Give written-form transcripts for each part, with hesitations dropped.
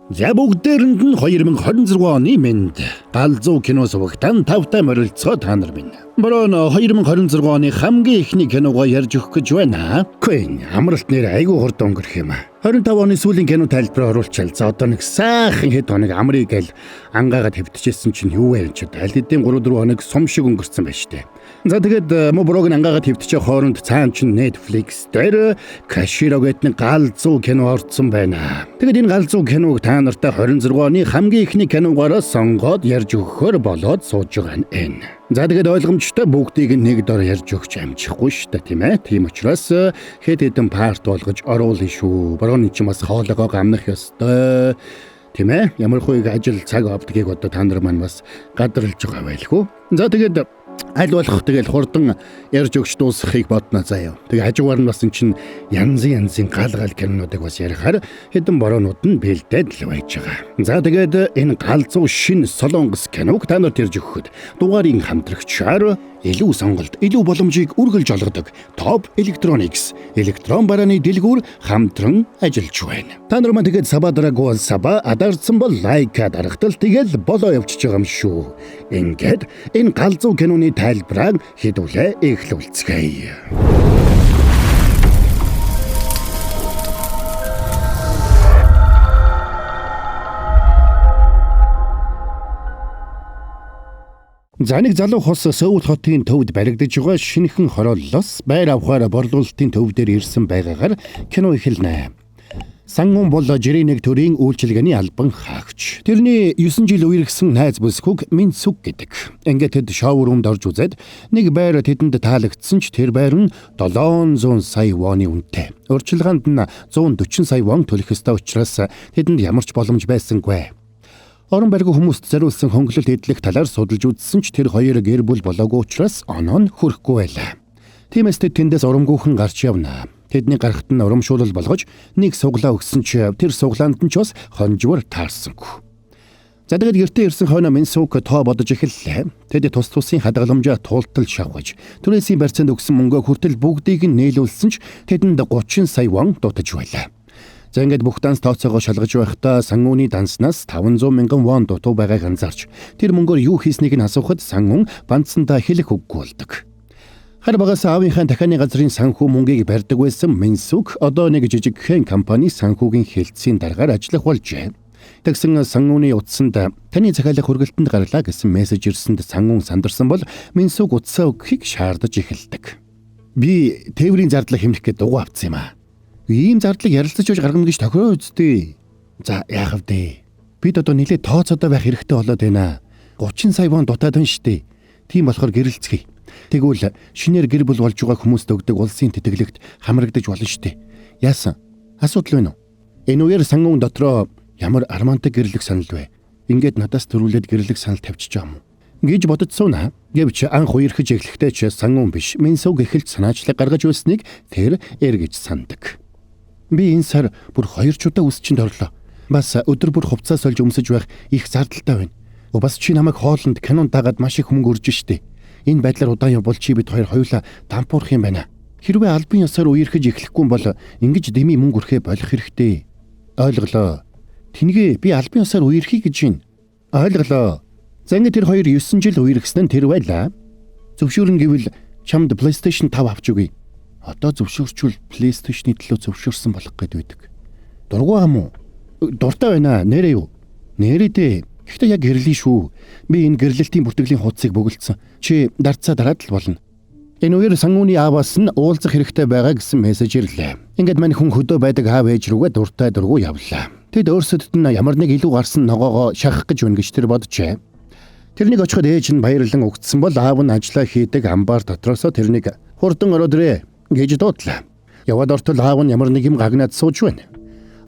За бүгдээрэнд нь 2026 оны мэнд галзуу кино сувагтан тавтай морилцгоо та нар минь. Бороо 2026 оны хамгийн ихний киногоо ярьж өгөх гэж байна. Queen амралт нэр айгүй хурд өнгөрөх юм. 25 оны сүүлийн кино тайлбараа оруулчаал. За одоо нэг сайхан хэд хоног амрыг гэл ангаагаад хэвтчихсэн чинь юу вэ ч аль хэдийн 3-4 хоног сум шиг өнгөрцөн байна штэ. За тэгээд моброг ангаагаад хэвтчих хооронд цаан чинь Netflix дээр Каширо гэдэг галзуу кино орсон байна. Тэгээд энэ галзуу киног та нартай 26 оны хамгийн ихний киногоороо сонгоод ярьж өгөхөөр болоод сууж байгаа нь. За тэгээд ойлгомжтой бүгдийг нэг дор ярьж өгч амжихгүй шүү дээ, тийм ээ. Тийм учраас хэд хэдэн парт болгож оруулъя шүү. Борооны ч бас хоолойгоо гамнах ёстой. Тийм ээ. Ямар хүйг ажил цаг авдгийг одоо та нар маань бас гадарлаж байгаа байлгүй. За тэгээд аль болох тэгэл хурдан ярьж өгч дуусгахыг бодно заяа. Тэгээ хажуугаар нь бас эн чин янзын гал кинонуудыг бас ярихаар хэдэн бороонууд нь бэлдээд л байж байгаа. За тэгээд энэ галзуу шин солонгос киног та нарт ярьж өгөхөд дугаарыг хамтрагчаар илүү сонголт, илүү боломжийг үргэлж олгодог Top Electronics электрон барааны дэлгүүр хамтран ажиллаж байна. Та нар маань тэгээд саба дараагүй саба адарсан бол лайк дарахтал тэгэл болоо явчихж байгаа юм шүү. Ингээд энэ галзуу киноны тайлбараа хэдүүлээ эхлүүлцгээе. За нэг залуу хос Сөүл хотын төвд баригдаж байгаа шинэхэн хорооллоос байр авахаар борлуулалтын төв дээр ирсэн байгаагаар кино эхэлнэ. Сангун бол жирийн нэг төрлийн үйлчилгээний албан хаагч. Тэрний 9 жил үерхсэн найз бүсгүйг Минсүк гэдэг. Ингээд тэд шоурумд орж үзээд нэг байр тэдэнд таалагдсан ч тэр байр нь 700 сая воны үнэтэй. Урьдчилгаанд нь 140 сая вон төлөх ёстой учраас тэдэнд ямар ч боломж байсангүй. Орон бариггүй хүмүүст зориулсан хөнгөлөлт эдлэх талаар судалж үзсэн ч тэр хоёр гэр бүл болоогүй учраас оноо нь хүрэхгүй байлаа. Тиймээс тэндээс урамгүйхэн гарч явна. Тэдний гарахт нь урамшуулал болгож нэг суглаа өгсөн ч тэр суглаанд нь ч бас хонжвор таарсангүй. За тэгээд гэртээ ирсэн хойно Минсүк тоо бодож эхэллээ. Тэд тус тусын хадгаламжаа туултал шавгаж түрээсийн барьцаанд өгсөн мөнгөө хүртэл бүгдийг нь нээлүүлсэн ч тэдэнд 30 сая вон дутаж байлаа. За ингээд бүх данс тооцоогоо шалгаж байхдаа Сангууны данснаас 500 мянган вон дутуу байгааг анзаарч тэр мөнгөөр юу хийснийг нь асуухад Сангун банцсандаа хэлэх үггүй болдог. Хар багаас аавынхаа дахианы газрын санхүү мөнгийг барьдаг байсан Минсүк одоо нэг жижигхэн компани санхүүгийн хэлтсийн дараагаар ажиллах болжээ. Тэгсэн Сангууны утсанд таны захиалга хүргэлтэнд гарлаа гэсэн мессеж ирсэнд Сангун сандарсан бол Минсүк утсаа өгөхийг шаардаж эхэлдэг. Би тээврийн зардлаа хэмнэх гээд дугуй авцсан юм аа. Ийм зардлыг ярилцаж өгч гаргана гэж тохироо үздэй. За яах вэ? Бид одоо нэлээд тооцоодоо байх хэрэгтэй болоод байна. 30 сая вон дутаад байна штэ. Тийм болохоор гэрэлцгээе. Тэгвэл шинээр гэр бүл болж байгаа хүмүүст өгдөг улсын тэтгэлэгт хамрагдаж болно штэ. Яасан? Асуудал байна уу? Энэ үеэр Сангун дотроо ямар армантай гэрлэх санал вэ? Ингээд надаас төрүүлээд гэрлэх санал тавьчих юм уу? Гэж боддсоонаа. Гэвч анх үерхэж эхлэхдээ ч Сангун биш Минсүк эхэлж санаачлаг гаргаж үлснийг тэр эргэж сандаг. Би энэ сар бүр 2 чудаа үсчинд орлоо. Бас өдөр бүр хувцас сольж өмсөж байх их зардалтай байна. Бас чи намайг хоолнд кинонд дагаад маш их мөнгө өрж штэ. Энэ байдлаар удаан явбал чи бид хоёр хоёулаа дампуурах юм байна. Хэрвээ албан ёсоор үерхэж эхлэхгүй бол ингэж дэми мөнгө өрхөө болох хэрэгтэй. Ойлголоо. Тингээ би албан ёсоор үерхий гэж байна. Ойлголоо. За ингэ тэр хоёр 9 жил үерхсэн нь тэр байлаа. Зөвшөөрнө гэвэл чамд PlayStation 5 авч өгье. Одоо зөвшөөрчвөл PlayStation-ы төлөө зөвшөөрсөн болох гээд байдаг. Дургу ам уу? Дуртай байна. Нэрээ юу? Нэрээ дээ. Гэхдээ яг гэрлээ шүү. Би энэ гэрлэлтийн бүртгэлийн хуудсыг бөглөсөн. Чи дарцаа дараад л болно. Энэ үеэр Сангууны ааваас нь уулзах хэрэгтэй байгаа гэсэн мессеж ирлээ. Ингээд мань хүн хөдөө байдаг аав ээж рүүгээ дуртай дургу явлаа. Тэд өөрсдөд нь ямар нэг илүү гарсан ногоогоо шахах гэж байна гэж тэр боджээ. Тэрнийг очиход ээж нь баярлан өгцсөн бол аав нь ажиллаа хийдэг амбар дотроосоо тэрнийг хурдан ороод ирээ гэж дуудлаа. Яваад ортол аав нь ямар нэг юм гагнаад сууж байна.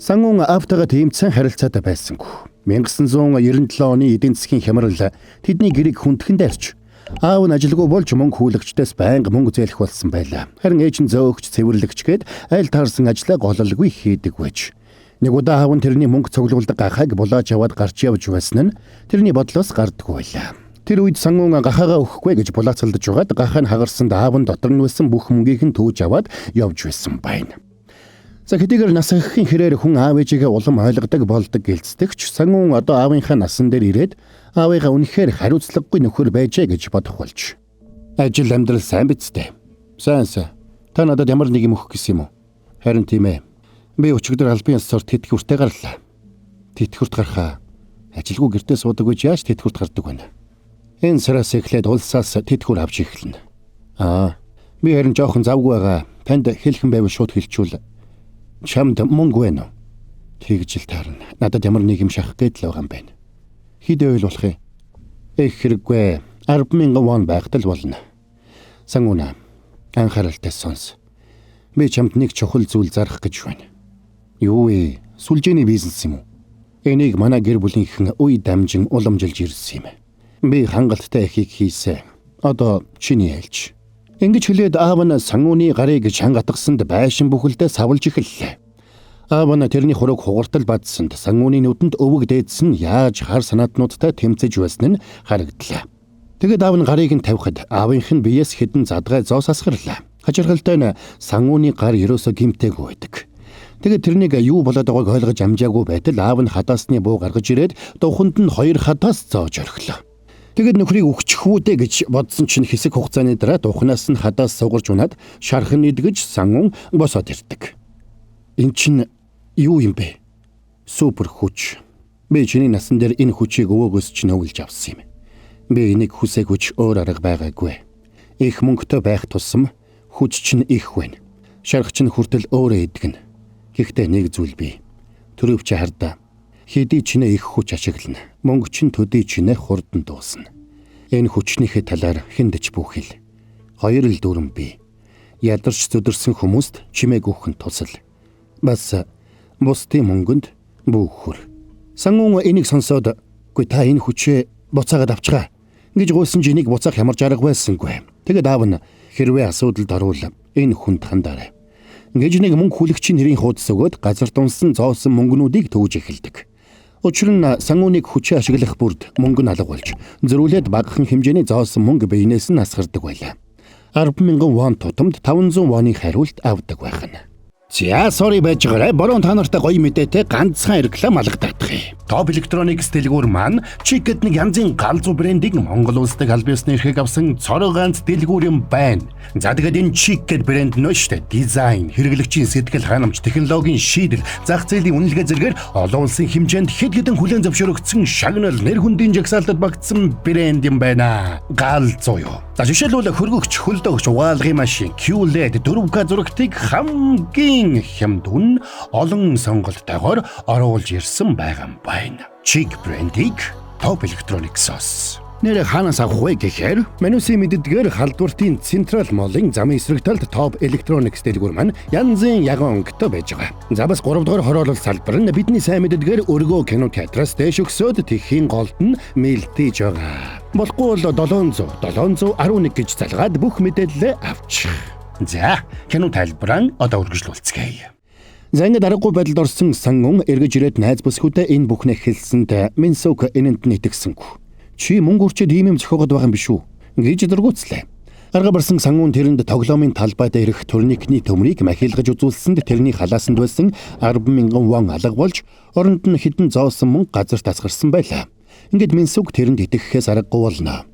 Сангун аавтайгаа тэмцэн харилцаатай байсангүй. 1997 оны эдийн засгийн хямрал тэдний гэрийг хүндхэн дайрч аав нь ажилгүй болж мөнгө хүлэгчдээс байнга мөнгө зээлэх болсон байлаа. Харин ээж нь зөөгч цэвэрлэгч гээд айл таарсан ажлаа гололгүй хийдэг байж. Нэг удаа аав нь тэрний мөнгө цуглуулдаг гахааг булааж аваад гарч явж байсан нь тэрний бодлоос гардаггүй байлаа. Тэр үед Сангун гахаагаа өгөхгүй гэж булаацалдаж байгаад гахаа нь хагарсанд аав нь дотор нь байсан бүх мөнгийг нь төөж аваад явж байсан байна. За хэдийгээр нас ихэхийн хэрээр хүн аав ээжигээ улам ойлгодог болдог гэлцдэгч Сангун одоо аавынхаа насан дээр ирээд аавыгаа үнэхээр хариуцлагагүй нөхөр байжээ гэж бодох болж. Ажил амьдрал сайн биз дээ. Сайн. Та надад ямар нэг юм өгөх гэсэн юм уу? Харин тийм ээ. Би өчигдөр албан ёсоор тэтгэвртэй гарлаа. Тэтгэврт гарахаа ажилгүй гэртээ суудаг гэж яаж тэтгэврт гардаг вэ? Энэ сараас эхлээд улсаас тэтгэвэр авч эхэлнэ. Би харин жоохон завгүй байгаа. Танд хэлхэн байвал шууд хэлчихвэл чамд мөнгө байна уу? Тэгж л таарна. Надад ямар нэг юм шахах гэдэл байгаа юм байна. Хэд ойл болох юм? Хэрэггүй. 10,000 вон байхтал болно. Сангуна, анхааралтай сонс. Би чамд нэг чухал зүйл зарах гэж байна. Юу вэ? Сүлжээний бизнес юм уу? Энийг манай гэр бүлийнхэн үе дамжин уламжилж ирсэн юм. Би хангалттай ихийг хийсэн. Одоо чиний айлч. Ингэж хэлээд аав нь Сангуны гарыг чангатгсанд байшин бүхэлдээ савлж эхэллээ. Аав нь тэрний хураг хугартал бадсанд Сангуны нүдэнд өвөг дээдс нь яаж хар санаатнуудтай тэмцэж байсан нь харагдлаа. Тэгэд аав нь гарыг нь тавихад аавынх нь биеэс хэдэн задгай зоос асгарлаа. Хачиргалтай нь Сангуны гар ерөөсө гимтээгүй байдаг. Тэгээд тэрнийг юу болоод байгааг ойлгож амжаагүй байтал аав нь хадаасны буу гаргаж ирээд духанд нь 2 хадаас зоож орхилоо. Тэгэд нөхрийг өгчих үү дээ гэж бодсон чинь хэсэг хугацааны дараа духнаас нь хадаас сугарч унаад шархан идгэж Сангун босоод ирдэг. Энд чинь юу юм бэ? Супер хүч. Би чиний насан дээр энэ хүчийг өвөөгөөс чинь өвлж авсан юм. Би энийг хүсээгүй өөр арга байгаагүй. Их мөнгөтэй байх тусам хүч чинь их байна. Шарх чинь хүртэл өөрөө идэгнэ. Гэхдээ нэг зүйл бий. Төрөв чи хардаа. Хэдий чинээ их хүч ашиглана. Мөнгө чинь төдий чинээ хурдан дуусна. Энэ хүчнийхээ талаар хэндэж бүхэл. 2 л дүрэн бий. Ядарч зүдэрсэн хүмүүст чимээг өгөх нь тусал. Бас бусдын мөнгөнд бүхөр. Сангун энийг сонсоод "Гүй та энэ хүчээ буцаагаад авчгаа" гэж гуйсан жинийг буцаах ямар жарга байсангүй. Тэгээд аав нь хэрвээ асуудалд орвол энэ хүнд хандаарай гэж нэг мөнгө хүлэгчийн нэрийн хуудас өгөөд газар дунсан зоосон мөнгнүүдийг төвж эхэлдэг. Учир нь Сангуныг хүчээ ашиглах бүрд мөнгө нь алга болж зөрүүлээд багахан хэмжээний зоосон мөнгө биенээс нь асгардаг байлаа. 10,000 вон тутамд 500 воны хариулт авдаг байх нь. За sorry байж байгаарай. Борон та нартай гоё мэдээтэй ганцхан реклам алгадах юм. Top Electronics дэлгүүр маань Chick-д нэг янзын галзуу брендийг Монгол улсад аль биесны эрхийг авсан цороо ганц дэлгүүр юм байна. За тэгээд энэ Chick-д брэнд нь штэ дизайн, хэрэглэгчийн сэтгэл ханамж, технологийн шийдэл, зах зээлийн үнэлгээ зэргээр олон улсын хэмжээнд хэд хэдэн хүлээн зөвшөөрөгдсөн шагнал, нэр хүндийн жагсаалтад багтсан брэнд юм байна. Галзуу юу. За жишээлбэл хөргөгч, хөлдөгч, угаалгын машин, QLED 4K зурагтыг хамгийн хямдун олон сонголтойгоор оруулж ирсэн байгаа юм байна. Chick брендийг Top Electronics-ос. Нэр хаанаас авах вэ гэхээр Манусын мэддгээр халдвартын Централ Молын замын эсрэг талд Top Electronics дэлгүүр маань янзын яган өнгөтэй байж байгаа. За бас 3 дугаар хороолол салбар нь бидний сайн мэддгээр өргөө кино театраас дэш өгсөд тэхийн голд нь мэлтэж байгаа. Болохгүй бол 711 гэж залгаад бүх мэдээлэл авчих. За кино тайлбараа одоо үргэлжлүүлцгээе. За ингэ дараагүй байдалд орсон Сангун эргэж ирээд найз бүсгүүдэд энэ бүхнээ хэлсэнд Минсук энэнд нь итгэсэнгүй. Чи мөнгө үрчээд ийм юм зохиогод байгаа юм биш үү гэж дөргүүцлээ. Арга барсан Сангун тэрэнд тоглоомын талбайд ирэх турникны төмрийг махилгаж үзүүлсэнд тэрний халаасанд байсан 10,000 вон алга болж оронд нь хэдэн зоосон мөнгө газар тасгарсан байлаа. Ингээд Минсук тэрэнд итгэхээс аргагүй болно.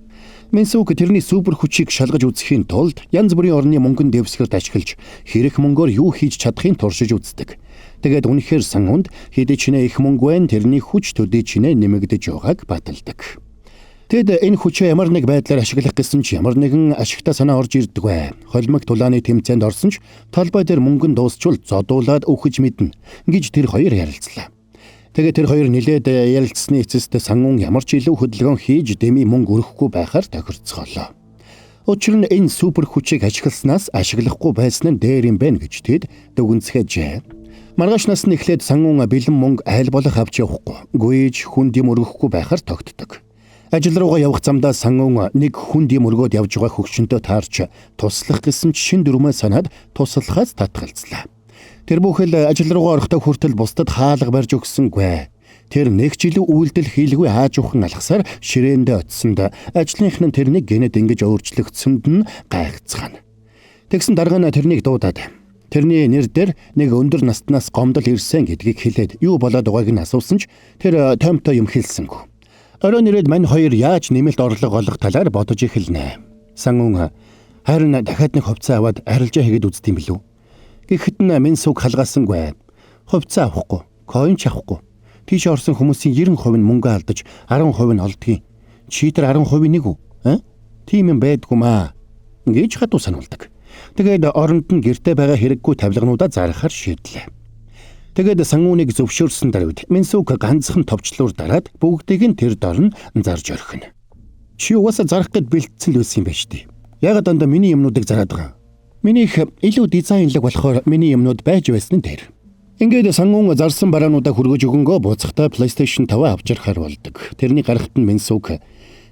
Минсук тэрний супер хүчийг шалгаж үзэхийн тулд янз бүрийн орны мөнгөнд дэвсгэрт ашиглаж хэрэг мөнгөөр юу хийж чадахыг туршиж үздэг. Тэгээд үнэхээр Сангунд хэдий чинээ их мөнгө байна тэрний хүч төдий чинээ нэмэгдэж байгааг баталдаг. Тэд энэ хүчээ ямар нэг байдлаар ашиглах гэсэн ч ямар нэгэн ашигтай санаа орж ирдэг бай. Холимог тулааны тэмцээнд орсон ч талбай дээр мөнгөн дуусчвал зодуулаад өгч мэднэ гэж тэр хоёр ярилцлаа. Тэгээд тэр хоёр нилээд ярилцсны эцэст Сангун ямар ч илүү хөдөлгөөн хийж дэми мөнгө өрөхгүй байхаар тохирцоолоо. Учир нь энэ супер хүчийг ашигласнаас ашиглахгүй байсан нь дээр юм байна гэж тэд дүгнэцгээжээ. Маргааш нас нь эхлээд Сангун бэлэн мөнгө айл болох авч явахгүй, гүйж хүнд юм өргөхгүй байхаар тогтдог. Ажил руугаа явах замдаа Сангун нэг хүнд юм өргөөд явж байгаа хөгшөнтөө таарч туслах гэсэн ч шин дүрмээ санаад туслахаас татгалзлаа. Тэр бүхэл ажил руугаа орохдоо хүртэл бусдад хаалга барьж өгсөнгүй. Тэр нэг ч илүү үйлдэл хийлгүй хааж ухан алхасаар ширээндээ очсонд ажлынх нь тэрнийг гэнэт ингэж өөрчлөгдсөнд нь гайхацгаана. Тэгсэн дарга нь тэрнийг дуудаад Тэрний нэр дээр нэг өндөр наснаас гомдол ирсэн гэдгийг хэлээд юу болоод байгааг нь асуусан ч тэр томтой юм хэлсэнгүй. Оройн ирээд мань хоёр яаж нэмэлт орлого олох талаар бодож эхэлнэ. Сангун харин дахиад нэг хувцас аваад арилжаа хийгээд үзт юм билүү. Гэхдээ Минсук халгаасангүй. Хувцас авахгүй, коин ч авахгүй. Тийш орсон хүмүүсийн 90% нь мөнгө алдаж 10% нь олдгийг. Чи тэр 10% нэг үү? Тийм юм байдгүй маа. Ингэж хатуу сануулдаг. Тэгээд оронд нь гэртээ байгаа хэрэггүй тавилгануудаа зарахаар шийдлээ. Тэгээд сангууныг зөвшөөрсөн даруйд Минсук ганцхан товчлуур дараад бүгдийг нь тэр дор нь зарж орхино. Чи угаасаа зарах гэд бэлдсэн л байсан юм байна шүү дээ. Ягаад дандаа миний юмнуудыг зараад байгаа? Минийх илүү дизайнлаг болохоор миний юмнууд байж байсан нь тэр. Ингээд сангуун зарсан бараануудаа хүргэж өгөнгөө буцахтаа PlayStation 5 авч ярахаар болдог. Тэрний гарахт нь Минсук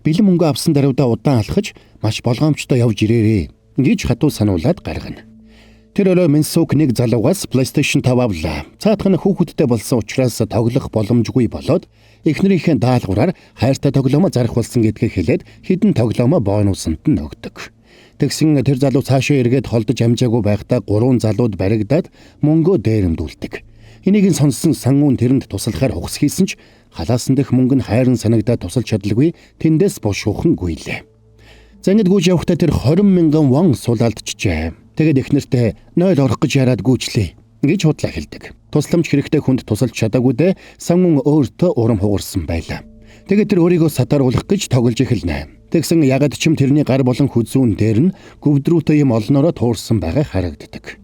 бэлэн мөнгө авсан даруйдаа удаан алхаж маш болгоомжтой явж ирээрээ гэж хатуу сануулад гаргана. Тэр өрөө Минсук нэг залуугаас PlayStation 5 авлаа. Цаадах нь хүүхэдтэй болсон учраас тоглох боломжгүй болоод эхнэрийнхээ даалгавраар хайртай тоглоомоо зарах болсон гэдгийг хэлээд хідэн тоглоомоо бонусанд нь өгдөг. Тэгсэн тэр залуу цаашаа эргээд холдож амжаагүй байхдаа 3 залууд баригдаад мөнгөө дээрэмдүүлдэг. Энийг нь сонссон сангуун тэрэнд туслахаар хугас хийсэн ч халаасан дэх мөнгө нь хайран санагдаад тусалж чадлагүй тэндээс бошуухан гуйлээ. Зангид гүйж явахдаа тэр 20 мянган вон суулалдчихжээ. Тэгээд эхнэртээ 0 орох гэж яраад гүйчлээ гэж худлаа хэлдэг. Тусламж хэрэгтэй хүнд тусалж чадаагүй дээ сангуун өөртөө урам хугарсан байлаа. Тэгээд тэр өөрийгөө сатааруулах гэж тоглож эхэлнэ. Тэгсэн ягаад ч юм тэрний гар болон хүзүүн дээр нь гүвдрүүтэй юм олноороо туурсан байгаа харагддаг.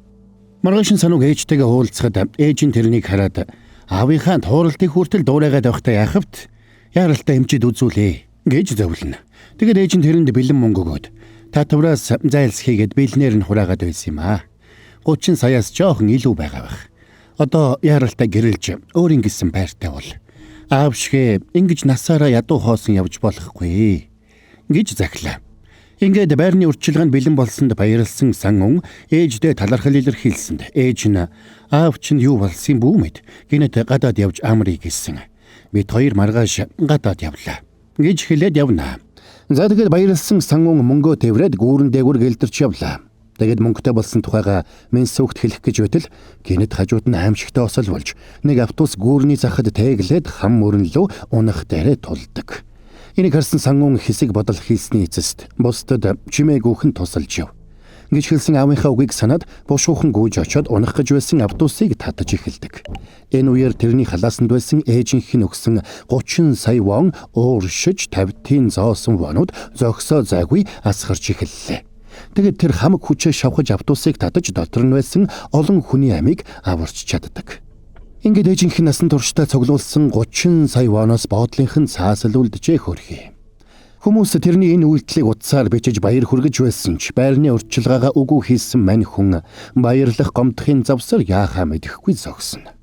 Маргааш санууг ээжтэйгээ уулзахад ээж нь тэрнийг хараад аавынхаа тууралтыг хүртэл дуурайгаад байхдаа яхавт яралтай эмчид үзүүлээ гэж зөвлөнө. Тэгээд ээж нь тэрэнд бэлэн мөнгө өгөөд татвараас зайлс хийгээд бэлнээр нь хураагаад байсан юм аа. 30 саяас жоохон илүү байгаа байх. Одоо яралтай гэрэлж өөр ингэсэн байртай бол аав шигэ ингэж насаараа ядуу хоосон явж болохгүй гэж захилаа. Ингээд байрны урьдчилгаанд бэлэн болсонд баярлсан сангун ээждээ талархал илэрхийлсэнд ээж нь аав чинь юу болсон бүү мэд гинэт гадаад явж амрыг гэсэн. Бид хоёр маргааш гадаад явлаа гэж хэлээд явна. За тэгээд баярлсан сангун мөнгөө тэврээд гүүрэн дээгүр гэлдэрч явлаа. Тэгээд мөнгөтэй болсон тухайга Минсукт хэлэх гэж байтал гинэт хажууд нь аимшигтай осол болж нэг автобус гүүрний захад тээглээд хам мөрөнлөө унах дээрээ тулдаг. Энийг харсан сангун хэсэг бодол хийсний эцэст бусдад чимээгүйхэн тусалж яв. Гэж хэлсэн аавынхаа үгийг санаад бушуухан гүйж очоод унах гэж байсан автобусыг татаж эхэлдэг. Энэ үеэр тэрний халаасанд байсан ээжийнх нь өгсөн 30 сая вон ууршиж тавьтын зоосон вонууд зогсоо зайгүй асгарч эхэллээ. Тэгээд тэр хамаг хүчээ шавхаж автобусыг татаж дотор нь байсан олон хүний амийг аварч чаддаг. Ингээд ээжийнх нь насан туршдаа цуглуулсан 30 сая воноос боодлынх нь цаасал үлджээ хөрхий. Хүмүүс тэрний энэ үйлдэлийг утсаар бичиж баяр хүргэж байсан ч байрны урьдчилгаагаа үгүй хийсэн мань хүн баярлах гомдохын завсар яахаа мэдэхгүй зогсно.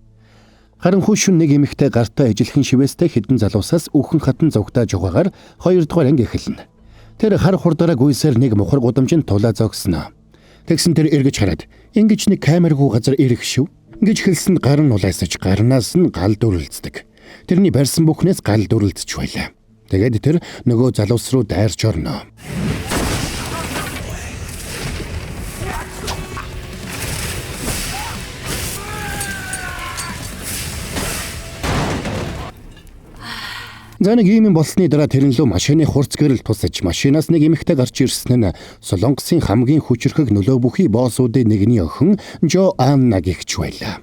Харин хүүшүн нэг эмэгтэй гартаа ижилхэн шивэстэй хідэн залуусаас үхэн хатан зогтааж байгаагаар 2 дугаар анги эхэлнэ. Тэр хар хурдаараа гүйсээр нэг мухар гудамжинд тулаа зогсноо. Тэгсэн тэр эргэж хараад ингэж нэг камергүй газар ирэх шүү гэж хэлсэнд гар нь улайсаж гарнаас нь гал дүрлэлцдэг. Тэрний барьсан бүхнээс гал дүрлэлцэж байлаа. Тэгээд тэр нөгөө залуус руу дайрч орно. За нэг юм болсны дараа тэрнлөө машины хурц гэрэл тусаж машинаас нэг эмэгтэй гарч ирсэн нь Солонгосын хамгийн хүчрхэг нөлөө бүхий боссуудын нэгний охин Жо Анна гэгч байлаа.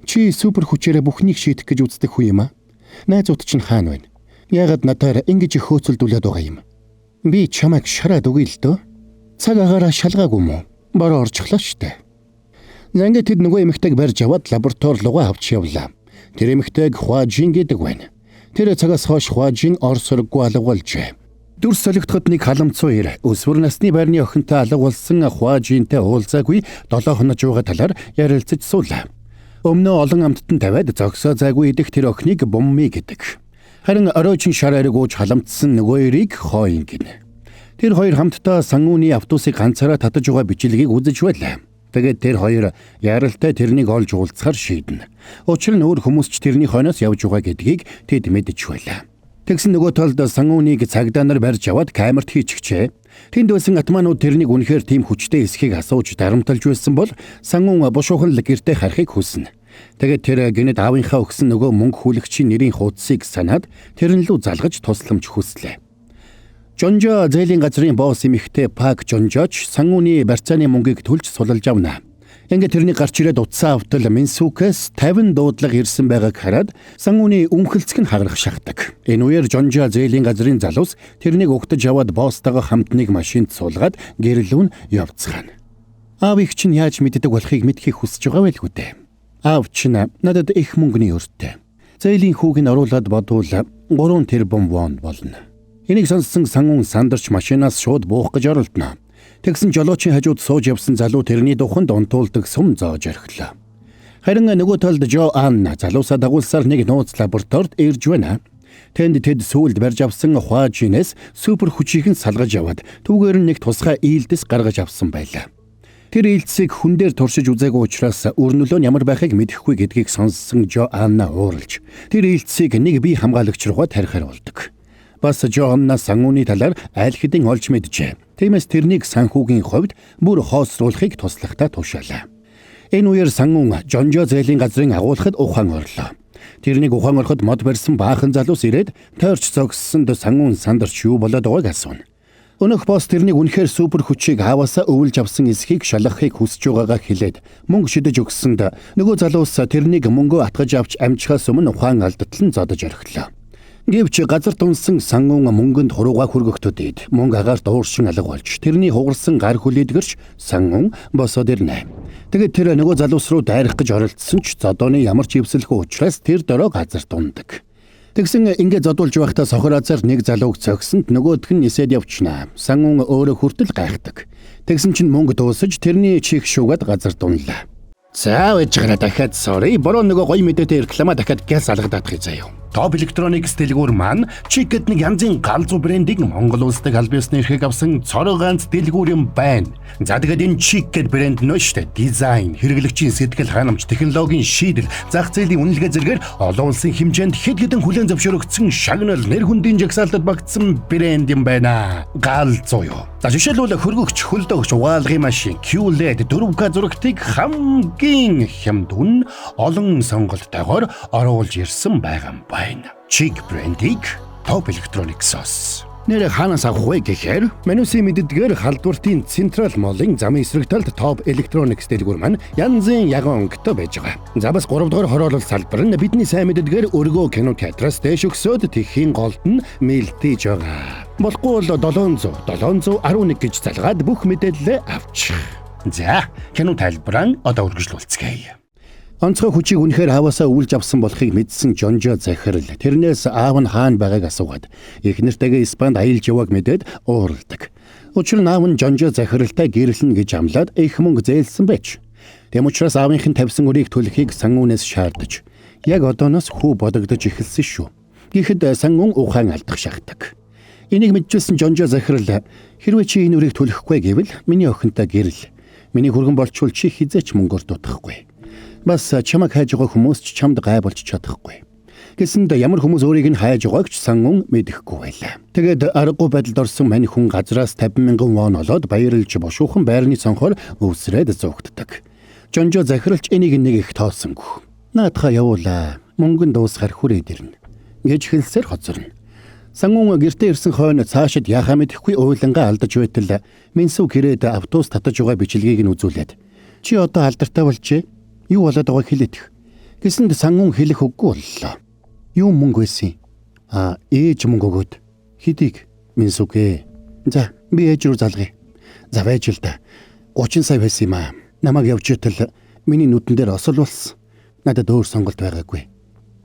Чи супер хүчээрээ бүхнийг шийдэх гэж үздэг хүн юм аа? Найзууд чинь хаана байна? Ягаад надаар ингэж их хөөцөлдүүлээд байгаа юм? Би чамайг шараад өгье л дөө. Цаг агаараа шалгаагүй мó? Бороо орчихлоо штэ. Ингээд тэд нөгөө эмэгтэйг барьж аваад лаборатори руугаа авч явлаа. Тэр эмэгтэйг Хуажин гэдэг байна. Тэр цагаас хойш Хуажин ор сургаггүй алга болжээ. Дүр солигдоход нэг халамцуу ир өсвөр насны байрны охинтой алга болсон Хуажинтэй уулзаагүй 7 хонож байгаа талаар ярилцаж суулаа. Өмнө олон амттан тавиад зогсоо зайгүй идэх тэр охиныг бумми гэдэг. Харин оройчин шараарыг ууж халамтсан нөгөө ирийг хооин гинэ. Тэр хоёр хамтдаа сангууны автобусыг ганцаараа татаж байгаа бичлэгийг үзэж байлаа. Тэгээд тэр хоёр яралтай тэрнийг олж уулзахаар шийднэ. Учир нь өөр хүмүүс ч тэрний хойноос явж байгаа гэдгийг тэд мэдэж байлаа. Тэгсэн нөгөө талд сангууныг цагдаа нар барьж аваад камерт хийчихжээ. Тэнд байсан атманууд тэрнийг үнэхээр тийм хүчтэй эсхийг асууж дарамталж байсан бол Сангун бушуухан л гэртээ харахыг хүснэ. Тэгээд тэр гинэд аавынхаа өгсөн нөгөө мөнгө хүлэгчийн нэрийн хуудсыг санаад тэрэн лүү залгаж тусламж хүслээ. Жонжо зээлийн газрын босс эмэгтэй Пак Жонжоч Сангуны барьцааны мөнгийг төлж сулалж авна. Ингээд тэрний гарч ирээд утсаа автал Минсукээс 50 дуудлага ирсэн байгааг хараад Сангуны үнхэлцэг нь хагарах шахдаг. Энэ үеэр Жонжо зээлийн газрын залуус тэрнийг угтаж аваад босстойгоо хамт нэг машинд суулгаад гэрлүүн явцгаана. Аав их чинь яаж мэддэг болохыг мэдхийг хүсэж байгаа байлгүй дээ. Аав чинь надад их мөнгөний өртөө. Зээлийн хүүг нь оруулаад бодвол 3 тэрбум вон болно. Энийг сонссон Сангун сандарч машинаас шууд буух гэж оролдоно. Тэгсэн жолоочийн хажууд сууж явсан залуу тэрний духанд унтуулдаг сум зоож орхилоо. Харин нөгөө талд Жо Анна залуусаа дагуулсаар нэг нууц лабораторид ирж байна. Тэнд тэд сүүлд барьж авсан хуажинээс супер хүчийг нь салгаж яваад түүгээр нь нэг тусгай ийлдэс гаргаж авсан байлаа. Тэр ийлдсийг хүн дээр туршиж үзээгүй учраас өрнөлөө нь ямар байхыг мэдэхгүй гэдгийг сонссон Жо Анна ууралж тэр ийлдсийг нэг бие хамгаалагч руугаа тарихаар болдог. Бас Жо Анна Сангуны талаар аль хэдийн олж мэджээ. Тиймээс тэрнийг санхүүгийн хувьд бүр хоосруулахыг туслахтаа тушаалаа. Энэ үеэр Сангун Жонжо зээлийн газрын агуулхад ухаан орлоо. Тэрнийг ухаан ороход мод барьсан баахан залуус ирээд тойрч зогссонд Сангун сандарч юу болоод байгааг асууна. Өнөөх босс тэрнийг үнэхээр супер хүчийг ааваасаа өвлж авсан эсхийг шалгахыг хүсэж байгаагаа хэлээд мөнгө шидэж өгсөнд нөгөө залуус тэрнийг мөнгөө атгаж авч амжихаас өмнө ухаан алдатлан зодож орхилоо. Гэвч газар тунсан Сангун мөнгөнд хурууга хүргэгтөд мөнгө агаарт ууршин алга болж тэрний хугарсан гар хүлээдгэрч Сангун босоод ирнэ. Тэгээд тэр нөгөө залуус руу дайрах гэж оролдсон ч зодооны ямар ч ивсэлгүй учраас тэр дөрөө газар тундаг. Тэгсэн ингээд зодуулж байхдаа сохор азар нэг залууг цогсонд нөгөөх нь нисээд явчихна. Сангун өөрөө хүртэл гайхдаг. Тэгсэн чинь мөнгө дуусаж тэрний чих шуугаад газар тунлаа. За ээжгээрээ дахиад sorry. Бороо нөгөө гоё мэдээтэй реклама дахиад гяс алгадаадах заяа. Top Electronics дэлгүүр маань чигэд нэг янзын галзуу брендийг Монгол улсад аль биесний эрхийг авсан цороо ганц дэлгүүр юм байна. За тэгээд энэ чигэд брэнд нөө штэ дизайн, хэрэглэгчийн сэтгэл ханамж, технологийн шийдэл, зах зээлийн үнэлгээ зэргээр олон улсын хэмжээнд хэд хэдэн хүлээн зөвшөөрөгдсөн шагнал нэр хүндийн жагсаалтад багтсан брэнд юм байна. Галзуу юу. За жишээлбэл хөргөгч, хөлдөгч, угаалгын машин, QLED 4K зурагтыг хамгийн хямдун олон сонголтойгоор оруулж ирсэн байгаа юм байна. Чиг брендийг Top Electronics-ос. Нэр ханаас авах вэ гэхээр менюсийн мэддгээр халдвартын Central Mall-ын замын эсрэг талд Top Electronics дэлгүүр маань янзын яган өнгөтэй байж байгаа. За бас 3 дугаар хороолол салбар нь бидний сайн мэддгээр өргөө кино театраас дэш өгсөд тэхийн голд нь мэлтэж байгаа. Болохгүй бол 711 гэж залгаад бүх мэдээлэл авчих. За кино тайлбараа одоо үргэлжлүүлцгээе. Онцгой хүчийг үнэхээр ааваасаа өвлж авсан болохыг мэдсэн Жонжо захирал тэрнээс аав нь хаана байгааг асуугаад их нэртэйгээ Испанд аялж явааг мэдээд уурладаг. Учир нь аав нь Жонжо захиралтай гэрлэн гэж амлаад их мөнгө зээлсэн байж. Тэм учраас аавынх нь тавьсан өрийг төлөхийг Сангунаас шаардаж яг одооноос хүү бодогдож эхэлсэн шүү. Гэхдээ Сангун ухаан алдах шахдаг. Энийг мэдчихсэн Жонжо захирал хэрвээ чи энэ өрийг төлөхгүй гэвэл миний охинтой гэрэл. Миний хүргэн болчвол чи хизээч мөнгөөр дутахгүй. Бас чамайг хайж байгаа хүмүүс ч чамд гай болж чадахгүй. Гэсэнд ямар хүмүүс өөрийг нь хайж байгааг ч Сангун мэдэхгүй байлаа. Тэгээд аргагүй байдалд орсон мань хүн газраас 50,000 вон олоод баярлж бошуухан байрны цонхоор өвсрээд зуугддаг. Жонжо захиралч энийг нэг их тоосонгүй. Наадхаа явуулаа. Мөнгөнд дуусахаар хүрээд ирнэ гэж хэлсээр хоцорно. Сангун гэртээ ирсэн хойно цаашид яхаа мэдэхгүй уйлангаа алдаж байтал Минсу гэрээд автобус татаж байгаа бичлэгийг нь үзүүлээд чи одоо алдартай болжээ. Юу болоод байгааг хэлээдэх. Гэсэнд Сангун хэлэх үггүй боллоо. Юу мөнгө байсан? Ээж мөнгө өгөөд. Хэдийг Минсугэ. За би ээж рүү залгая. За байж л да. 30 сая байсан юм аа. Намайг явж итэл миний нүдэн дээр осол болсон. Надад өөр сонголт байгаагүй.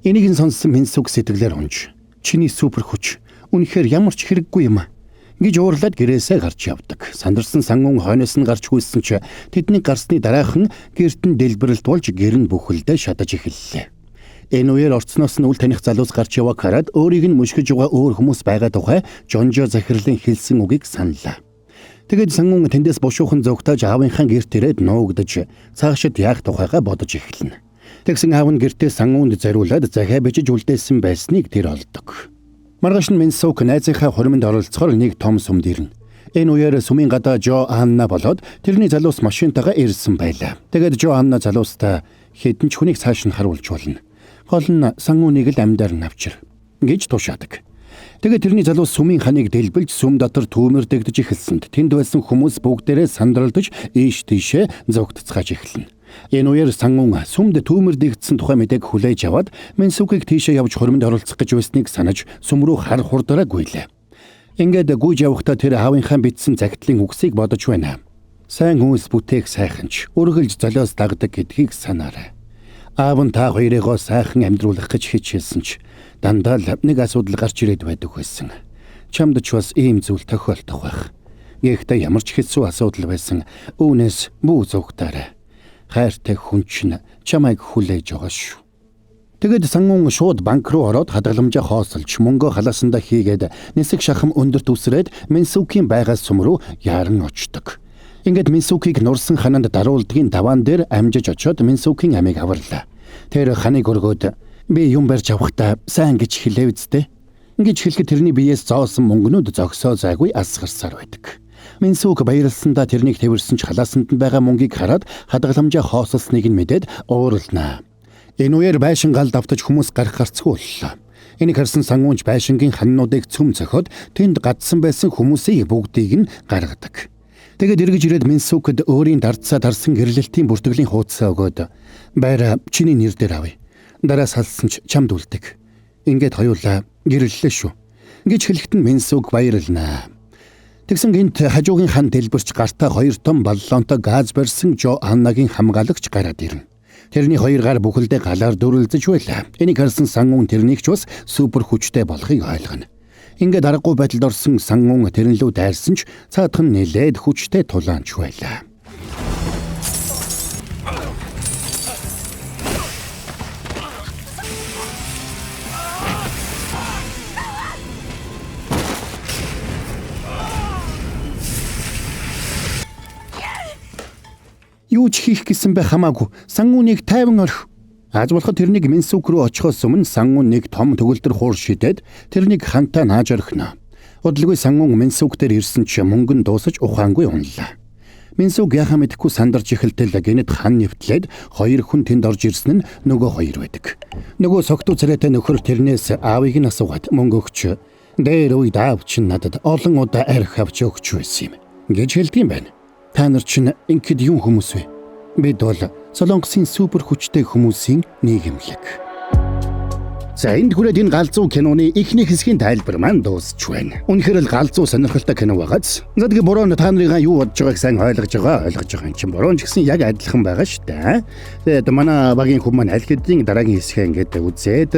Энийг нь сонссон Минсуг сэтгэлээр унж. Чиний супер хүч. Үнэхээр ямар ч хэрэггүй юм аа. Гэж уурлаад гэрээсээ гарч явдаг. Сандарсан Сангун хойноос нь гарч хүйсэн ч тэдний гарсны дараахан гэрт нь дэлбэрэлт болж гэр нь бүхэлдээ шатаж эхэллээ. Энэ үеэр орцноос нь үл таних залуус гарч яваг хараад өөрийг нь мушгиж байгаа өөр хүмүүс байгаа тухай Жонжо захирлын хэлсэн үгийг саналаа. Тэгээд Сангун тэндээс бушуухан зогтоож аавынхаа гэрт ирээд нуугдаж цаашид яах тухайгаа бодож эхэлнэ. Тэгсэн аав нь гэртээ Сангунд зориулаад захиа бичиж үлдээсэн байсныг тэр олдог. Маргааш нь Минсук найзынхаа хуримд оролцохоор нэг том сумд ирнэ. Энэ үеэр сүмийн гадаа Жо Анна болоод тэрний залуус машинтайгаа ирсэн байлаа. Тэгээд Жо Анна залуустаа хэдэн ч хүнийг цааш нь харуулж болно. Гол нь Сангуунийг л амьдаар нь авчир гэж тушаадаг. Тэгээд тэрний залуус сүмийн ханыг дэлбэлж сүм дотор түүмэрдэгдэж эхэлсэнд тэнд байсан хүмүүс бүгдээрээ сандралдаж ийш тийшээ зогтцгааж эхэлнэ. Энэ үеэр Сангун сүмд түүмэрдэгдсэн тухай мэдээг хүлээж аваад Минсүкийг тийшээ явж хуримд оролцох гэж байсныг санаж сүм рүү хар хурдаараа гуйлаа. Ингээд гүйж явахдаа тэр аавынхаа бичсэн загтлын үгсийг бодож байна. Сайн хүмүүс бүтээх сайханч өргөлж золиос дагдаг гэдгийг санаарай. Аав нь та хоёрыгоо сайхан амьдруулах гэж хичээсэн ч дандаа л нэг асуудал гарч ирээд байдаг байсан. Чамд ч бас ийм зүйл тохиолдох байх. Гэхдээ ямар ч хэцүү асуудал байсан үүнээс бүү зүгтаарай. Хайртай хүн чинь чамайг хүлээж байгаа шүү. Тэгэд Сангун шууд банк руу ороод хадгаламжаа хоосолж мөнгө халаасандаа хийгээд нисэг шахам өндөрт үсрээд Минсүкийн байгаа сүм рүү яаран очдог. Ингээд Минсүкийг нурсан хананд даруулдгийн даваан дээр амжиж очоод Минсүкийн амийг аварлаа. Тэр ханыг өргөөд би юм барьж авахдаа сайн гэж хэлээ үсттэй. Ингэж хэлэхэд тэрний биеэс зоосон мөнгнүүд зогсоо зайгүй асгарсаар байдаг. Минсүк баярлсандаа тэрнийг тэрсэн ч халаасанд нь байгаа мөнгийг хараад хадгаламжаа хоосолсныг нь мэдээд уурлнаа. Энэ үеэр байшин гал давтаж хүмүүс гарах гарцгүй боллоо. Энийг харсан Сангунч байшингийн ханнуудыг цөм цохиод тэнд гадсан байсан хүмүүсийг бүгдийг нь гаргадаг. Тэгээд эргэж ирээд Минсүкэд өөрийн дардсаа дарсан гэрлэлтийн бүртгэлийн хуудасаа өгөөд байраа чиний нэр дээр авъя. Дараа салсан ч чамд үлдэх. Ингээд хоёулаа гэрлэлээ шүү гэж хэлэхэд Минсүк баярлнаа. Тэгсэн гинт хажуугийн хан дэлбэрч гартаа 2 том баллонтой газ барьсан Жо Аннагийн хамгаалагч гараад ирнэ. Тэрний 2 гар бүхэлдээ галаар дүрлзэж байлаа. Энийг харсан Сангун тэрнийг ч бас супер хүчтэй болохыг ойлгоно. Ингээд аргагүй байдалд орсон Сангун тэрэн лүү дайрсан ч цаадхан нэлээд хүчтэй тулаанч байлаа. Юу ч хийх гэсэн бэ хамаагүй Сангуныг тайван орхи. Аз болоход тэрнийг Минсүк рүү очихоос өмнө Сангун нэг том төгөлдөр хуур шидэд тэрнийг хантаа нааж орхино. Удалгүй Сангун Минсүк дээр ирсэн ч мөнгө нь дуусаж ухаангүй унлаа. Минсүк яхаа мэдэхгүй сандарч эхэлтэл гинэд хан нэвтлээд 2 хүн тэнд орж ирсэн нь нөгөө 2 байдаг. Нөгөө согтуу царайтай нөхөр тэрнээс аавыг нь асуугаад мөнгө өгч дээр үед аав чинь надад олон удаа арх авч өгч байсан юм гэж хэлдэг юм байна. Та нар чинь ингэхэд юу хүмүүс вэ? Бид бол Солонгосын супер хүчтэй хүмүүсийн нийгэмлэг. За энд хүрээд энэ галзуу киноны эхний хэсгийн тайлбар маань дуусч байна. Үнэхээр л галзуу сонирхолтой кино байгааз. За тэгээ буруу та нарыгаа юу бодож байгааг сайн ойлгож байгаа юм чинь буруу ч гэсэн яг адилхан байгаа шүү дээ. Тэгээд манай багийн хүмүүс маань аль хэдийн дараагийн хэсгээ ингээд үзээд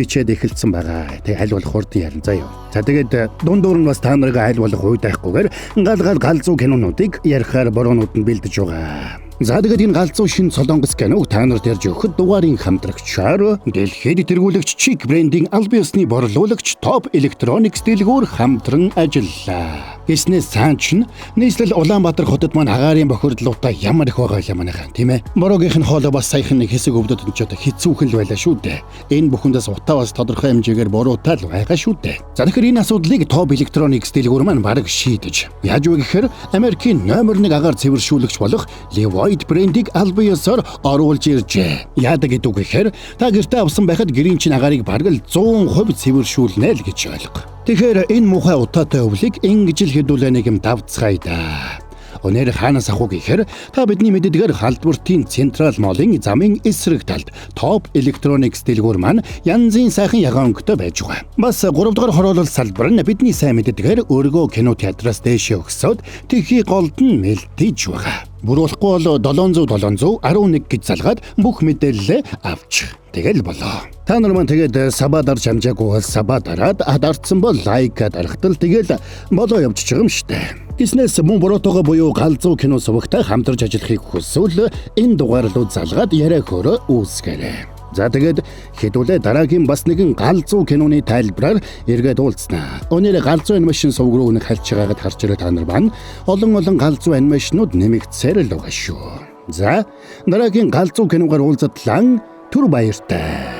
бичээд эхэлсэн байгаа. Тэгээ аль болох хурдан ярина заа юу. За тэгээд дундуур нь бас та нарыгаа аль болох уйд байхгүйгээр галзуу кинонуудыг ярихаар буруунууд нь бэлдэж байгаа. За тэгээд энэ галзуу шин Солонгос киног та нарт ярьж өгөхөд дугаарын хамтрагчаар дэлхийд тэргүүлэгч Чик брендийн албан ёсны борлуулагч Top Electronics дэлгүүр хамтран ажиллаа. Гэснээс цаанч нь нийслэл Улаанбаатар хотод маань агаарын бохирдлуудаа ямар их байгаа юм аа тийм ээ. Бороогийн хоолой бас саяхан нэг хэсэг өвдөд ч одоо хэцүүхэн л байлаа шүү дээ. Энэ бүхэндээс утаа бас тодорхой хэмжээгээр буруутай л байгаа шүү дээ. За тэгэхээр энэ асуудлыг Top Electronics дэлгүүр маань бараг шийдэж. Яаж вэ гэхээр Америкийн номер 1 агаар цэвэршүүлэгч болох Levi's брендийг албан ёсоор оруулж иржээ. Яадаг гэдэг гэхээр та гэртээ авсан байхад гэрийн чин агарыг бараг л 100% цэвэршүүлнэ л гэж ойлго. Тэгэхээр энэ муухай утаатай өвлийг ингэж л хэдүүлээ нэг юм давцгаая да. Өнөр хаанаас авах гэхээр та бидний мэддгээр халдвартын Централ молын замын эсрэг талд Top Electronics дэлгүүр маань янзын сайхан ягаан өнгөтэй байж байгаа. Бас 3 дугаар хороолол салбар нь бидний сайн мэддгээр өргөө кино театраас дэшээ өгсөд тхий голд нь мэлтэж байгаа. Бүрүүлэхгүй бол 700 гэж залгаад бүх мэдээлэлээ авчих. Тэгэл болоо. Та нар маань тэгээд сабаа дарж хамжаагүй бол сабаа дараад дарцсан бол лайк дарахтал тэгэл болоо явчих юм штэ. Гиснээс мөн буруутайгаа буюу галзуу кино сувагтай хамтарч ажиллахыг хүсвэл энэ дугаар руу залгаад яриа хөрөө үүсгээрэй. За тэгээд хэдүүлээ дараагийн бас нэгэн галзуу киноны тайлбараар эргээд уулзнаа. Өнөр галзуу анимашн сувг руу нэг хальж байгаагаад харж ирээ та нар маань олон галзуу анимашнууд нэмэгдсээр л байгаа шүү. За дараагийн галзуу киногоор уулзтлаа түр баяртай.